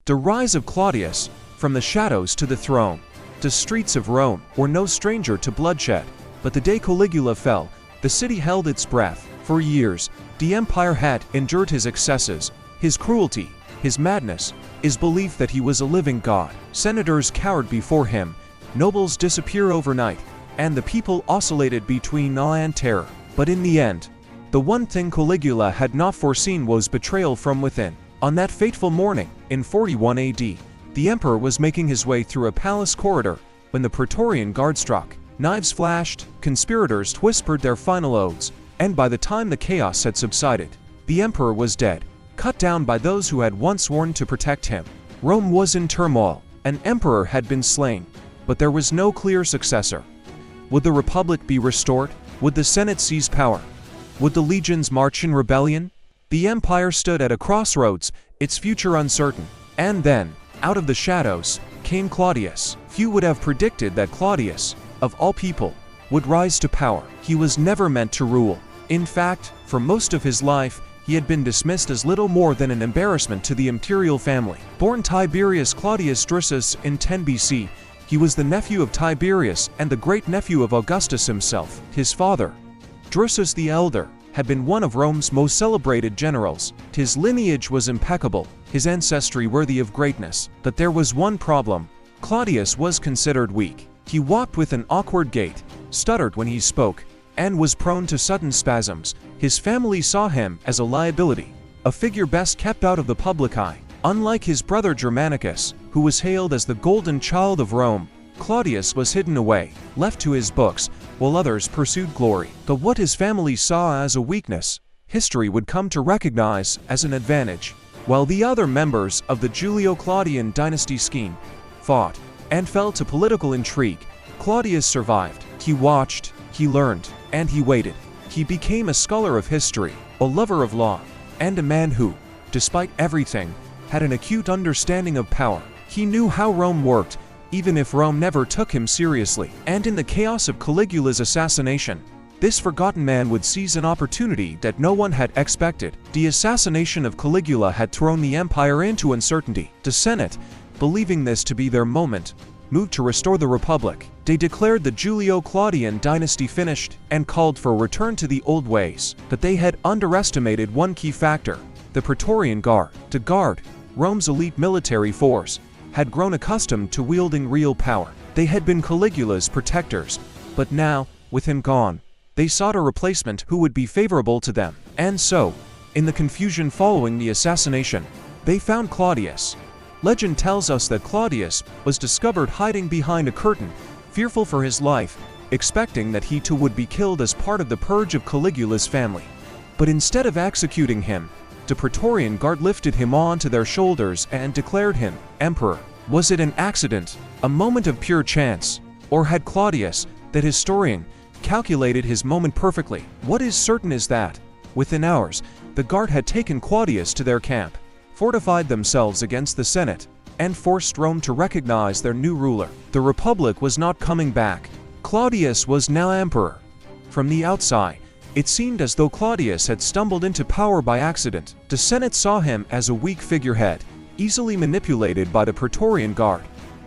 The rise of Claudius, from the shadows to the throne. The streets of Rome were no stranger to bloodshed, but the day Caligula fell, the city held its breath. For years, the empire had endured his excesses, his cruelty, his madness, his belief that he was a living god. Senators cowered before him, nobles disappeared overnight, and the people oscillated between awe and terror. But in the end, the one thing Caligula had not foreseen was betrayal from within. On that fateful morning, in 41 AD, the emperor was making his way through a palace corridor when the Praetorian Guard struck. Knives flashed, conspirators whispered their final oaths, and by the time the chaos had subsided, the emperor was dead, cut down by those who had once sworn to protect him. Rome was in turmoil. An emperor had been slain, but there was no clear successor. Would the Republic be restored? Would the Senate seize power? Would the legions march in rebellion? The empire stood at a crossroads, its future uncertain. And then, out of the shadows, came Claudius. Few would have predicted that Claudius, of all people, would rise to power. He was never meant to rule. In fact, for most of his life, he had been dismissed as little more than an embarrassment to the imperial family. Born Tiberius Claudius Drusus in 10 BC, he was the nephew of Tiberius and the great-nephew of Augustus himself. His father, Drusus the Elder, had been one of Rome's most celebrated generals. His lineage was impeccable, his ancestry worthy of greatness. But there was one problem. Claudius was considered weak. He walked with an awkward gait, stuttered when he spoke, and was prone to sudden spasms. His family saw him as a liability, a figure best kept out of the public eye. Unlike his brother Germanicus, who was hailed as the golden child of Rome, Claudius was hidden away, left to his books, while others pursued glory. But what his family saw as a weakness, history would come to recognize as an advantage. While the other members of the Julio-Claudian dynasty scheme fought and fell to political intrigue, Claudius survived. He watched, he learned, and he waited. He became a scholar of history, a lover of law, and a man who, despite everything, had an acute understanding of power. He knew how Rome worked, even if Rome never took him seriously. And in the chaos of Caligula's assassination, this forgotten man would seize an opportunity that no one had expected. The assassination of Caligula had thrown the empire into uncertainty. The Senate, believing this to be their moment, moved to restore the Republic. They declared the Julio-Claudian dynasty finished and called for a return to the old ways. But they had underestimated one key factor: the Praetorian Guard. The Guard, Rome's elite military force, had grown accustomed to wielding real power. They had been Caligula's protectors, but now, with him gone, they sought a replacement who would be favorable to them. And so, in the confusion following the assassination, they found Claudius. Legend tells us that Claudius was discovered hiding behind a curtain, fearful for his life, expecting that he too would be killed as part of the purge of Caligula's family. But instead of executing him, the Praetorian Guard lifted him onto their shoulders and declared him emperor. Was it an accident, a moment of pure chance, or had Claudius, that historian, calculated his moment perfectly? What is certain is that, within hours, the Guard had taken Claudius to their camp, fortified themselves against the Senate, and forced Rome to recognize their new ruler. The Republic was not coming back. Claudius was now emperor. From the outside, it seemed as though Claudius had stumbled into power by accident. The Senate saw him as a weak figurehead, easily manipulated by the Praetorian Guard.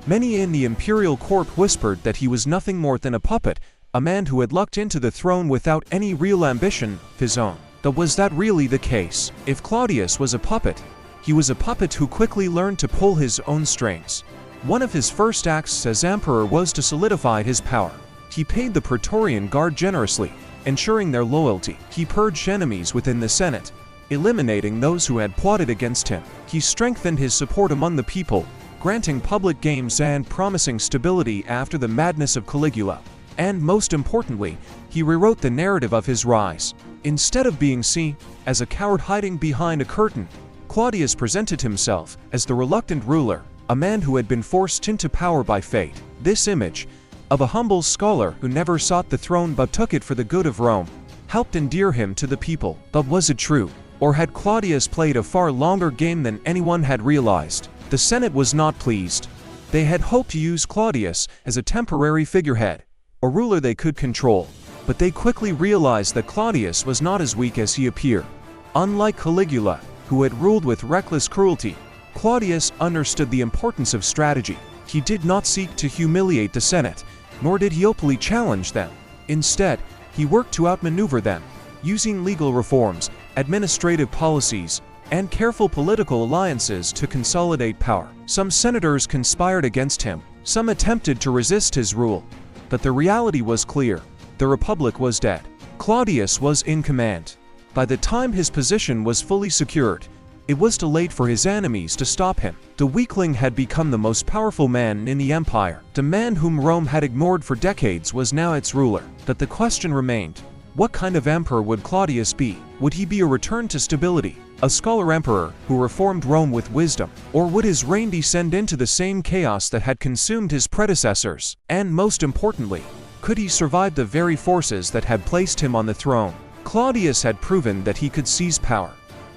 Many in the imperial court whispered that he was nothing more than a puppet, a man who had lucked into the throne without any real ambition of his own. But was that really the case? If Claudius was a puppet, he was a puppet who quickly learned to pull his own strings. One of his first acts as emperor was to solidify his power. He paid the Praetorian Guard generously, ensuring their loyalty. He purged enemies within the Senate, eliminating those who had plotted against him. He strengthened his support among the people, granting public games and promising stability after the madness of Caligula. And most importantly, he rewrote the narrative of his rise. Instead of being seen as a coward hiding behind a curtain, Claudius presented himself as the reluctant ruler, a man who had been forced into power by fate. This image, of a humble scholar who never sought the throne but took it for the good of Rome, helped endear him to the people. But was it true? Or had Claudius played a far longer game than anyone had realized? The Senate was not pleased. They had hoped to use Claudius as a temporary figurehead, a ruler they could control. But they quickly realized that Claudius was not as weak as he appeared. Unlike Caligula, who had ruled with reckless cruelty, Claudius understood the importance of strategy. He did not seek to humiliate the Senate, nor did he openly challenge them. Instead, he worked to outmaneuver them, using legal reforms, administrative policies, and careful political alliances to consolidate power. Some senators conspired against him, some attempted to resist his rule, but the reality was clear: the Republic was dead. Claudius was in command. By the time his position was fully secured, it was too late for his enemies to stop him. The weakling had become the most powerful man in the empire. The man whom Rome had ignored for decades was now its ruler. But the question remained: what kind of emperor would Claudius be? Would he be a return to stability, a scholar emperor who reformed Rome with wisdom? Or would his reign descend into the same chaos that had consumed his predecessors? And most importantly, could he survive the very forces that had placed him on the throne? Claudius had proven that he could seize power.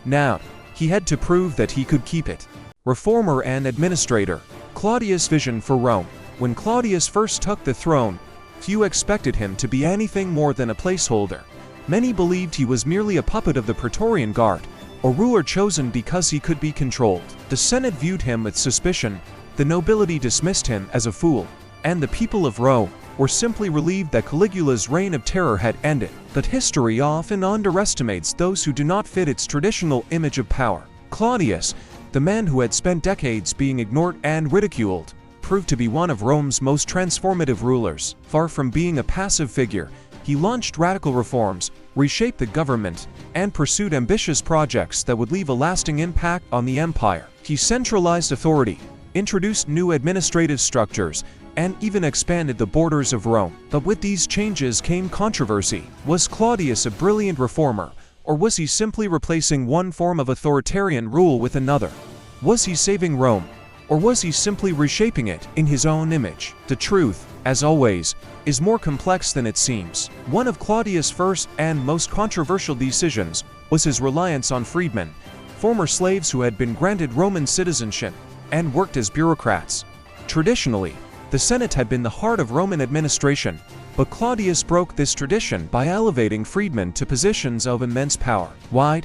Now, he had to prove that he could keep it. Reformer and administrator, Claudius' vision for Rome. When Claudius first took the throne, few expected him to be anything more than a placeholder. Many believed he was merely a puppet of the Praetorian Guard, a ruler chosen because he could be controlled. The Senate viewed him with suspicion, the nobility dismissed him as a fool, and the people of Rome were simply relieved that Caligula's reign of terror had ended. But history often underestimates those who do not fit its traditional image of power. Claudius, the man who had spent decades being ignored and ridiculed, proved to be one of Rome's most transformative rulers. Far from being a passive figure, he launched radical reforms, reshaped the government, and pursued ambitious projects that would leave a lasting impact on the empire. He centralized authority, introduced new administrative structures, and even expanded the borders of Rome. But with these changes came controversy. Was Claudius a brilliant reformer, or was he simply replacing one form of authoritarian rule with another? Was he saving Rome, or was he simply reshaping it in his own image? The truth, as always, is more complex than it seems. One of Claudius' first and most controversial decisions was his reliance on freedmen, former slaves who had been granted Roman citizenship and worked as bureaucrats. Traditionally, the Senate had been the heart of Roman administration, but Claudius broke this tradition by elevating freedmen to positions of immense power. Why?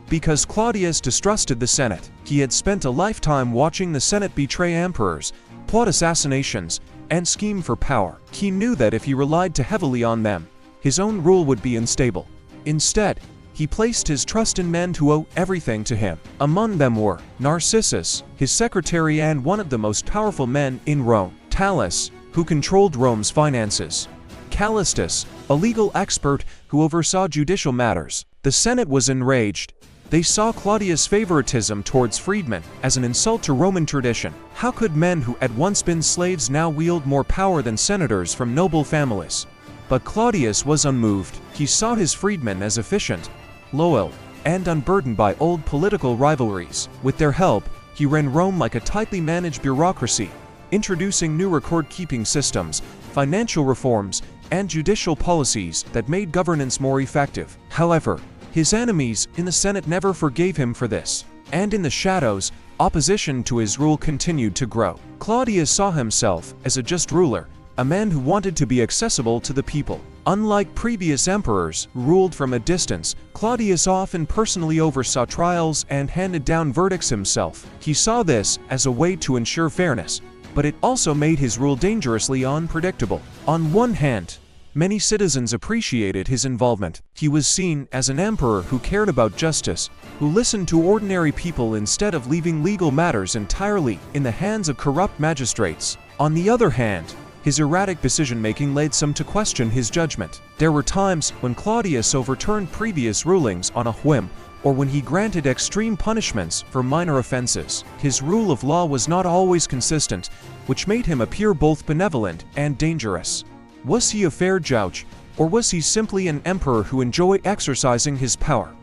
Because Claudius distrusted the Senate. He had spent a lifetime watching the Senate betray emperors, plot assassinations, and scheme for power. He knew that if he relied too heavily on them, his own rule would be unstable. Instead, he placed his trust in men who owe everything to him. Among them were Narcissus, his secretary and one of the most powerful men in Rome; Talus, who controlled Rome's finances; Callistus, a legal expert who oversaw judicial matters. The Senate was enraged. They saw Claudius' favoritism towards freedmen as an insult to Roman tradition. How could men who had once been slaves now wield more power than senators from noble families? But Claudius was unmoved. He saw his freedmen as efficient, loyal, and unburdened by old political rivalries. With their help, he ran Rome like a tightly managed bureaucracy, introducing new record-keeping systems, financial reforms, and judicial policies that made governance more effective. However, his enemies in the Senate never forgave him for this, and in the shadows, opposition to his rule continued to grow. Claudius saw himself as a just ruler, a man who wanted to be accessible to the people. Unlike previous emperors who ruled from a distance, Claudius often personally oversaw trials and handed down verdicts himself. He saw this as a way to ensure fairness, but it also made his rule dangerously unpredictable. On one hand, many citizens appreciated his involvement. He was seen as an emperor who cared about justice, who listened to ordinary people instead of leaving legal matters entirely in the hands of corrupt magistrates. On the other hand, his erratic decision-making led some to question his judgment. There were times when Claudius overturned previous rulings on a whim, or when he granted extreme punishments for minor offenses. His rule of law was not always consistent, which made him appear both benevolent and dangerous. Was he a fair judge, or was he simply an emperor who enjoyed exercising his power?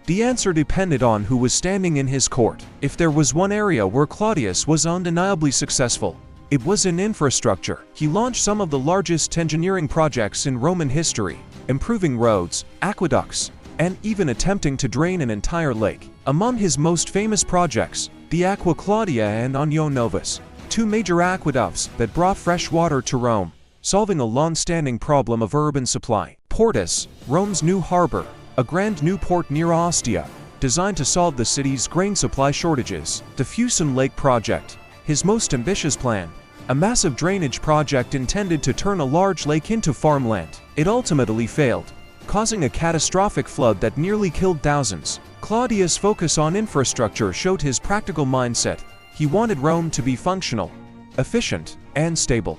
The answer depended on who was standing in his court. If there was one area where Claudius was undeniably successful, it was in infrastructure. He launched some of the largest engineering projects in Roman history, improving roads, aqueducts, and even attempting to drain an entire lake. Among his most famous projects, the Aqua Claudia and Anio Novus, two major aqueducts that brought fresh water to Rome, solving a long-standing problem of urban supply. Portus, Rome's new harbor, a grand new port near Ostia, designed to solve the city's grain supply shortages. The Fusun Lake Project, his most ambitious plan, a massive drainage project intended to turn a large lake into farmland. It ultimately failed, causing a catastrophic flood that nearly killed thousands. Claudius' focus on infrastructure showed his practical mindset. He wanted Rome to be functional, efficient, and stable.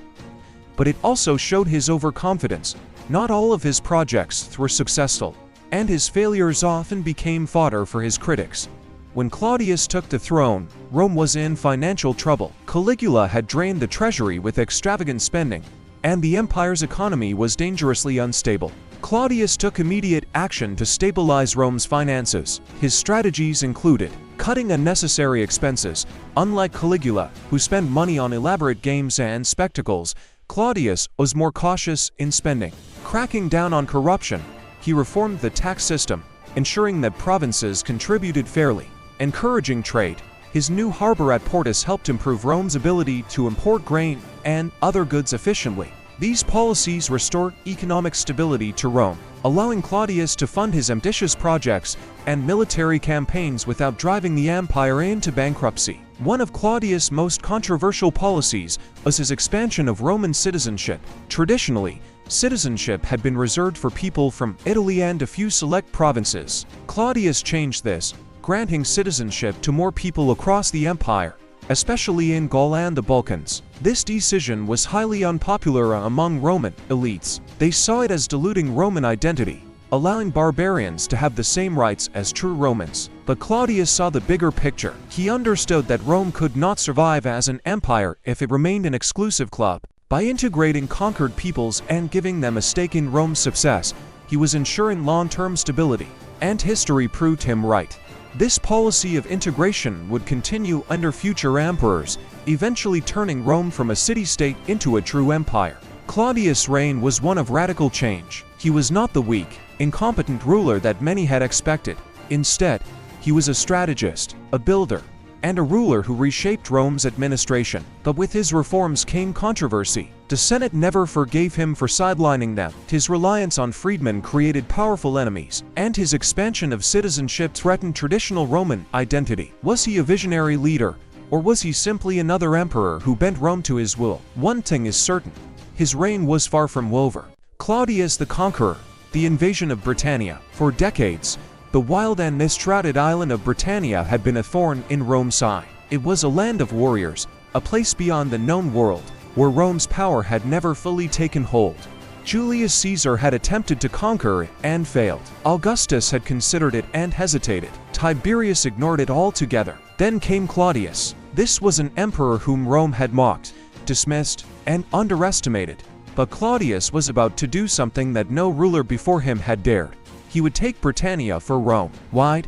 But it also showed his overconfidence. Not all of his projects were successful, and his failures often became fodder for his critics. When Claudius took the throne, Rome was in financial trouble. Caligula had drained the treasury with extravagant spending, and the empire's economy was dangerously unstable. Claudius took immediate action to stabilize Rome's finances. His strategies included cutting unnecessary expenses. Unlike Caligula, who spent money on elaborate games and spectacles, Claudius was more cautious in spending. Cracking down on corruption, he reformed the tax system, ensuring that provinces contributed fairly. Encouraging trade, his new harbor at Portus helped improve Rome's ability to import grain and other goods efficiently. These policies restored economic stability to Rome, allowing Claudius to fund his ambitious projects and military campaigns without driving the empire into bankruptcy. One of Claudius' most controversial policies was his expansion of Roman citizenship. Traditionally, citizenship had been reserved for people from Italy and a few select provinces. Claudius changed this, granting citizenship to more people across the empire, especially in Gaul and the Balkans. This decision was highly unpopular among Roman elites. They saw it as diluting Roman identity, allowing barbarians to have the same rights as true Romans. But Claudius saw the bigger picture. He understood that Rome could not survive as an empire if it remained an exclusive club. By integrating conquered peoples and giving them a stake in Rome's success, he was ensuring long-term stability. And history proved him right. This policy of integration would continue under future emperors, eventually turning Rome from a city-state into a true empire. Claudius' reign was one of radical change. He was not the weak, incompetent ruler that many had expected. Instead, he was a strategist, a builder, and a ruler who reshaped Rome's administration. But with his reforms came controversy. The Senate never forgave him for sidelining them. His reliance on freedmen created powerful enemies, and his expansion of citizenship threatened traditional Roman identity. Was he a visionary leader, or was he simply another emperor who bent Rome to his will? One thing is certain: his reign was far from over. Claudius the Conqueror, the invasion of Britannia. For decades, the wild and mist-shrouded island of Britannia had been a thorn in Rome's side. It was a land of warriors, a place beyond the known world, where Rome's power had never fully taken hold. Julius Caesar had attempted to conquer it and failed. Augustus had considered it and hesitated. Tiberius ignored it altogether. Then came Claudius. This was an emperor whom Rome had mocked, dismissed, and underestimated. But Claudius was about to do something that no ruler before him had dared. He would take Britannia for Rome. Why?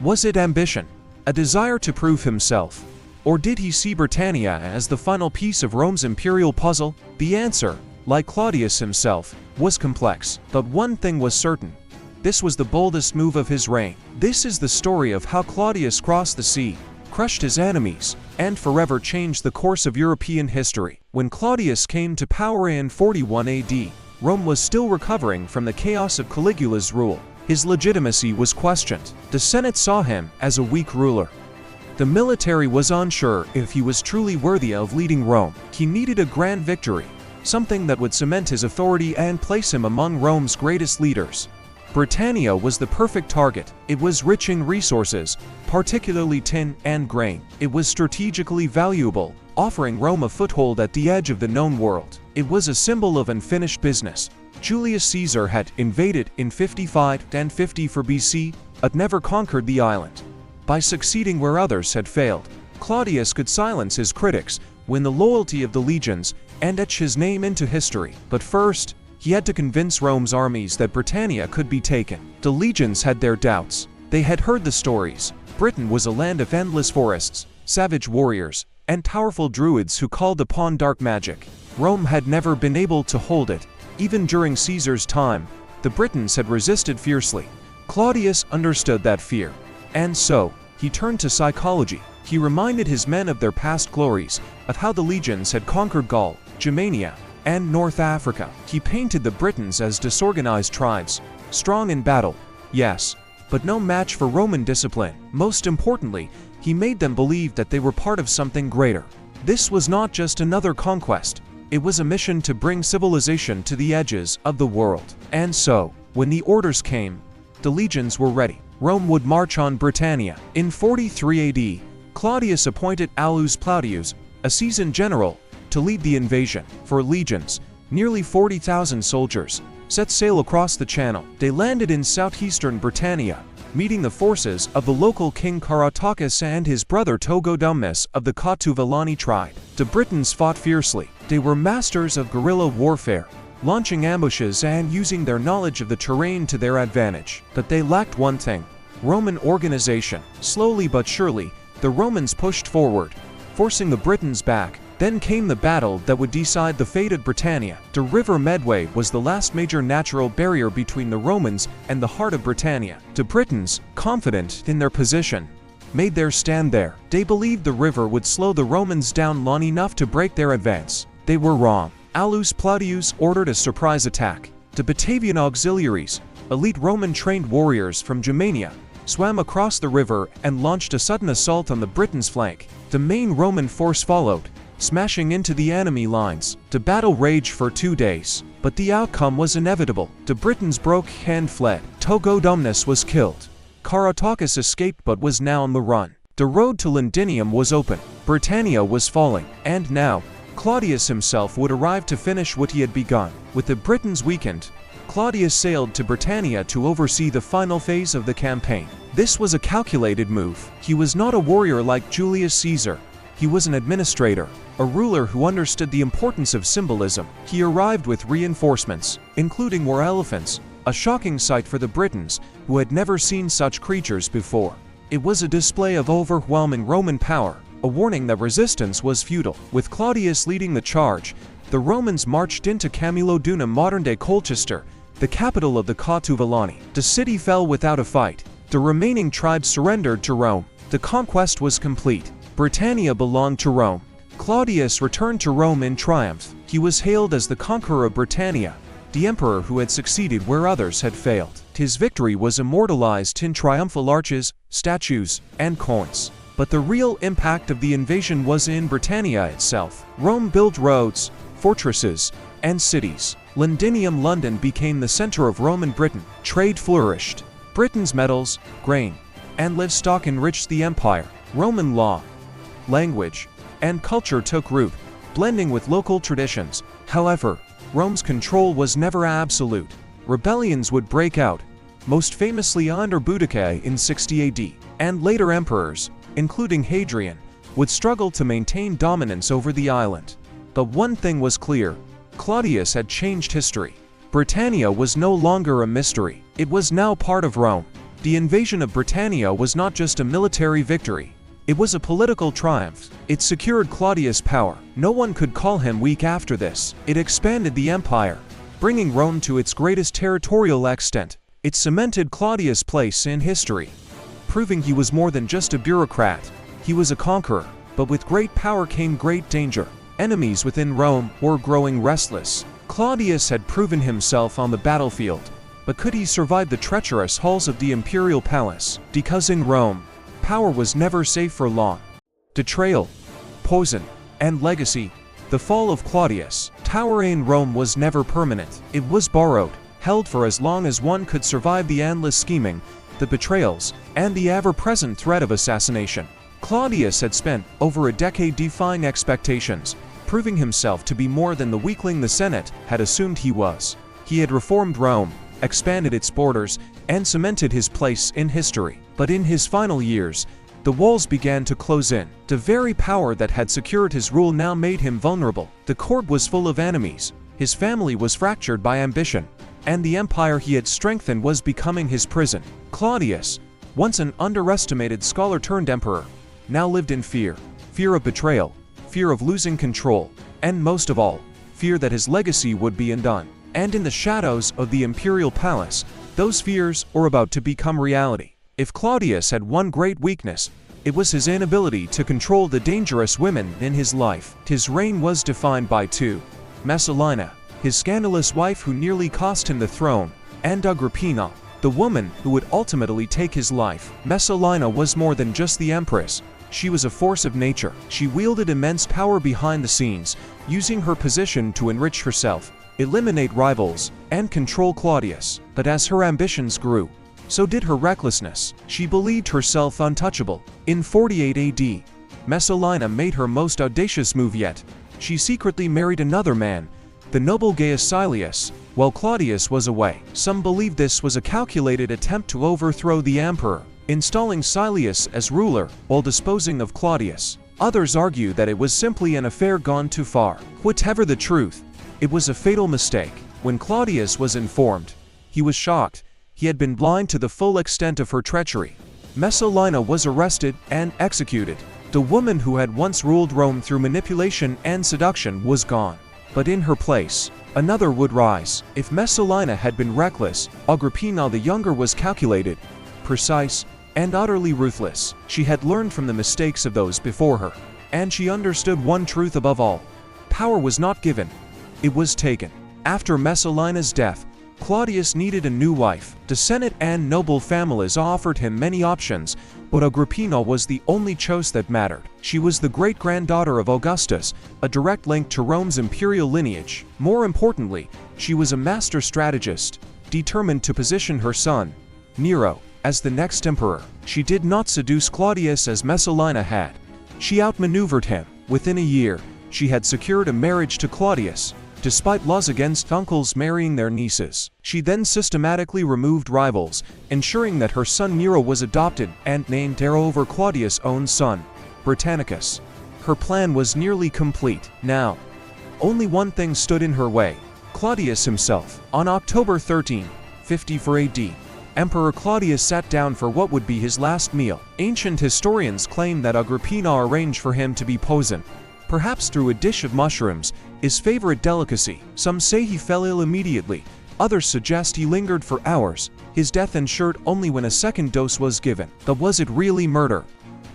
Was it ambition? A desire to prove himself? Or did he see Britannia as the final piece of Rome's imperial puzzle? The answer, like Claudius himself, was complex. But one thing was certain: this was the boldest move of his reign. This is the story of how Claudius crossed the sea, crushed his enemies, and forever changed the course of European history. When Claudius came to power in 41 AD, Rome was still recovering from the chaos of Caligula's rule. His legitimacy was questioned. The Senate saw him as a weak ruler. The military was unsure if he was truly worthy of leading Rome. He needed a grand victory, something that would cement his authority and place him among Rome's greatest leaders. Britannia was the perfect target. It was rich in resources, particularly tin and grain. It was strategically valuable, offering Rome a foothold at the edge of the known world. It was a symbol of unfinished business. Julius Caesar had invaded in 55 and 54 BC, but never conquered the island. By succeeding where others had failed, Claudius could silence his critics, win the loyalty of the legions, and etch his name into history. But first, he had to convince Rome's armies that Britannia could be taken. The legions had their doubts. They had heard the stories. Britain was a land of endless forests, savage warriors, and powerful druids who called upon dark magic. Rome had never been able to hold it. Even during Caesar's time, the Britons had resisted fiercely. Claudius understood that fear, and so he turned to psychology. He reminded his men of their past glories, of how the legions had conquered Gaul, Germania, and North Africa. He painted the Britons as disorganized tribes, strong in battle, yes, but no match for Roman discipline. Most importantly, he made them believe that they were part of something greater. This was not just another conquest, it was a mission to bring civilization to the edges of the world. And so, when the orders came, the legions were ready. Rome would march on Britannia. In 43 AD, Claudius appointed Aulus Plautius, a seasoned general, to lead the invasion. For legions, nearly 40,000 soldiers, set sail across the channel. They landed in southeastern Britannia, meeting the forces of the local king Caratacus and his brother Togodumnus of the Catuvellauni tribe. The Britons fought fiercely. They were masters of guerrilla warfare, launching ambushes and using their knowledge of the terrain to their advantage. But they lacked one thing: Roman organization. Slowly but surely, the Romans pushed forward, forcing the Britons back. Then came the battle that would decide the fate of Britannia. The River Medway was the last major natural barrier between the Romans and the heart of Britannia. The Britons, confident in their position, made their stand there. They believed the river would slow the Romans down long enough to break their advance. They were wrong. Aulus Plautius ordered a surprise attack. The Batavian auxiliaries, elite Roman-trained warriors from Germania, swam across the river and launched a sudden assault on the Britons' flank. The main Roman force followed, smashing into the enemy lines. The battle raged for 2 days, but the outcome was inevitable. The Britons broke and fled. Togodumnus was killed. Caratacus escaped but was now on the run. The road to Londinium was open. Britannia was falling, and now Claudius himself would arrive to finish what he had begun. With the Britons weakened, Claudius sailed to Britannia to oversee the final phase of the campaign. This was a calculated move. He was not a warrior like Julius Caesar. He was an administrator, a ruler who understood the importance of symbolism. He arrived with reinforcements, including war elephants, a shocking sight for the Britons, who had never seen such creatures before. It was a display of overwhelming Roman power, a warning that resistance was futile. With Claudius leading the charge, the Romans marched into Camulodunum, modern-day Colchester, the capital of the Catuvellauni. The city fell without a fight. The remaining tribes surrendered to Rome. The conquest was complete. Britannia belonged to Rome. Claudius returned to Rome in triumph. He was hailed as the conqueror of Britannia, the emperor who had succeeded where others had failed. His victory was immortalized in triumphal arches, statues, and coins. But the real impact of the invasion was in Britannia itself. Rome built roads, fortresses, and cities. Londinium, London, became the center of Roman Britain. Trade flourished. Britain's metals, grain, and livestock enriched the empire. Roman law, language, and culture took root, blending with local traditions. However, Rome's control was never absolute. Rebellions would break out, most famously under Boudicca in 60 AD, and later emperors, including Hadrian, would struggle to maintain dominance over the island. But one thing was clear: Claudius had changed history. Britannia was no longer a mystery. It was now part of Rome. The invasion of Britannia was not just a military victory. It was a political triumph. It secured Claudius' power. No one could call him weak after this. It expanded the empire, bringing Rome to its greatest territorial extent. It cemented Claudius' place in history, proving he was more than just a bureaucrat. He was a conqueror. But with great power came great danger. Enemies within Rome were growing restless. Claudius had proven himself on the battlefield, but could he survive the treacherous halls of the imperial palace? Because in Rome, power was never safe for long. Betrayal, poison, and legacy. The fall of Claudius' tower in Rome was never permanent. It was borrowed, held for as long as one could survive the endless scheming, the betrayals, and the ever-present threat of assassination. Claudius had spent over a decade defying expectations, proving himself to be more than the weakling the Senate had assumed he was. He had reformed Rome, expanded its borders, and cemented his place in history. But in his final years, the walls began to close in. The very power that had secured his rule now made him vulnerable. The court was full of enemies, his family was fractured by ambition, and the empire he had strengthened was becoming his prison. Claudius, once an underestimated scholar turned emperor, now lived in fear. Fear of betrayal, fear of losing control, and most of all, fear that his legacy would be undone. And in the shadows of the imperial palace, those fears were about to become reality. If Claudius had one great weakness, it was his inability to control the dangerous women in his life. His reign was defined by two: Messalina, his scandalous wife who nearly cost him the throne, and Agrippina, the the woman who would ultimately take his life. Messalina was more than just the empress. She was a force of nature. She wielded immense power behind the scenes, using her position to enrich herself, eliminate rivals, and control Claudius. But as her ambitions grew, so did her recklessness. She believed herself untouchable. In 48 AD, Messalina made her most audacious move yet. She secretly married another man, the noble Gaius Silius, while Claudius was away. Some believe this was a calculated attempt to overthrow the emperor, installing Silius as ruler while disposing of Claudius. Others argue that it was simply an affair gone too far. Whatever the truth, it was a fatal mistake. When Claudius was informed, he was shocked. He had been blind to the full extent of her treachery. Messalina was arrested and executed. The woman who had once ruled Rome through manipulation and seduction was gone. But in her place, another would rise. If Messalina had been reckless, Agrippina the Younger was calculated, precise, and utterly ruthless. She had learned from the mistakes of those before her, and she understood one truth above all. Power was not given, it was taken. After Messalina's death, Claudius needed a new wife. The Senate and noble families offered him many options, but Agrippina was the only choice that mattered. She was the great-granddaughter of Augustus, a direct link to Rome's imperial lineage. More importantly, she was a master strategist, determined to position her son, Nero, as the next emperor. She did not seduce Claudius as Messalina had. She outmaneuvered him. Within a year, she had secured a marriage to Claudius, despite laws against uncles marrying their nieces. She then systematically removed rivals, ensuring that her son Nero was adopted and named heir over Claudius' own son, Britannicus. Her plan was nearly complete. Now, only one thing stood in her way: Claudius himself. On October 13, 54 AD, Emperor Claudius sat down for what would be his last meal. Ancient historians claim that Agrippina arranged for him to be poisoned, perhaps through a dish of mushrooms, his favorite delicacy. Some say he fell ill immediately, others suggest he lingered for hours, his death ensured only when a second dose was given. But was it really murder?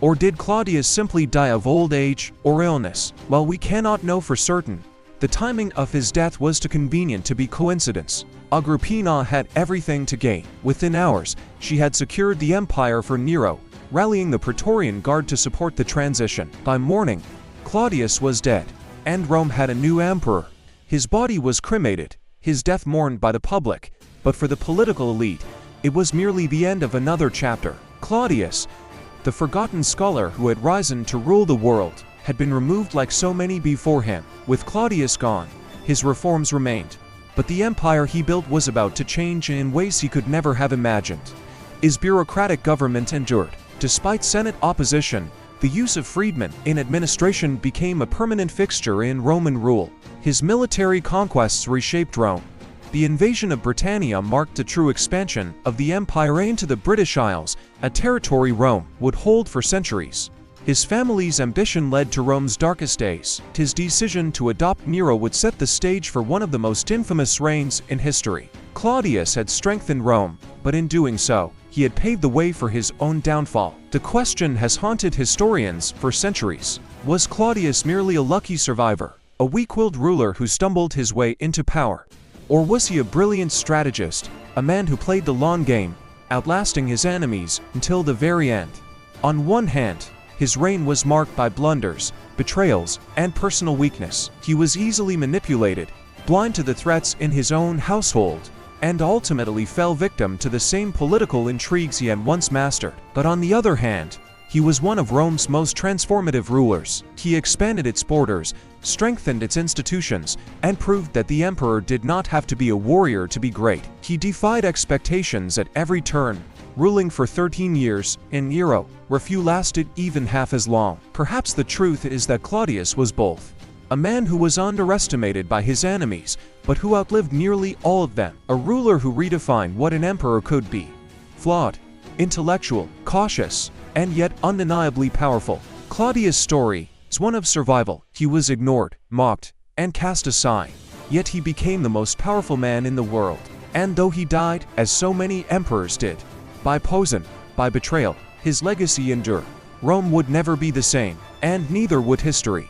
Or did Claudius simply die of old age or illness? While we cannot know for certain, the timing of his death was too convenient to be coincidence. Agrippina had everything to gain. Within hours, she had secured the empire for Nero, rallying the Praetorian Guard to support the transition. By morning, Claudius was dead, and Rome had a new emperor. His body was cremated, his death mourned by the public, but for the political elite, it was merely the end of another chapter. Claudius, the forgotten scholar who had risen to rule the world, had been removed like so many before him. With Claudius gone, his reforms remained, but the empire he built was about to change in ways he could never have imagined. His bureaucratic government endured. Despite Senate opposition, the use of freedmen in administration became a permanent fixture in Roman rule. His military conquests reshaped Rome. The invasion of Britannia marked a true expansion of the empire into the British Isles, a territory Rome would hold for centuries. His family's ambition led to Rome's darkest days. His decision to adopt Nero would set the stage for one of the most infamous reigns in history. Claudius had strengthened Rome, but in doing so, he had paved the way for his own downfall. The question has haunted historians for centuries. Was Claudius merely a lucky survivor, a weak-willed ruler who stumbled his way into power? Or was he a brilliant strategist, a man who played the long game, outlasting his enemies until the very end? On one hand, his reign was marked by blunders, betrayals, and personal weakness. He was easily manipulated, blind to the threats in his own household, and ultimately fell victim to the same political intrigues he had once mastered. But on the other hand, he was one of Rome's most transformative rulers. He expanded its borders, strengthened its institutions, and proved that the emperor did not have to be a warrior to be great. He defied expectations at every turn, ruling for 13 years, and Nero, where few lasted even half as long. Perhaps the truth is that Claudius was both. A man who was underestimated by his enemies, but who outlived nearly all of them. A ruler who redefined what an emperor could be. Flawed, intellectual, cautious, and yet undeniably powerful. Claudius' story is one of survival. He was ignored, mocked, and cast aside. Yet he became the most powerful man in the world. And though he died, as so many emperors did, by poison, by betrayal, his legacy endured. Rome would never be the same, and neither would history.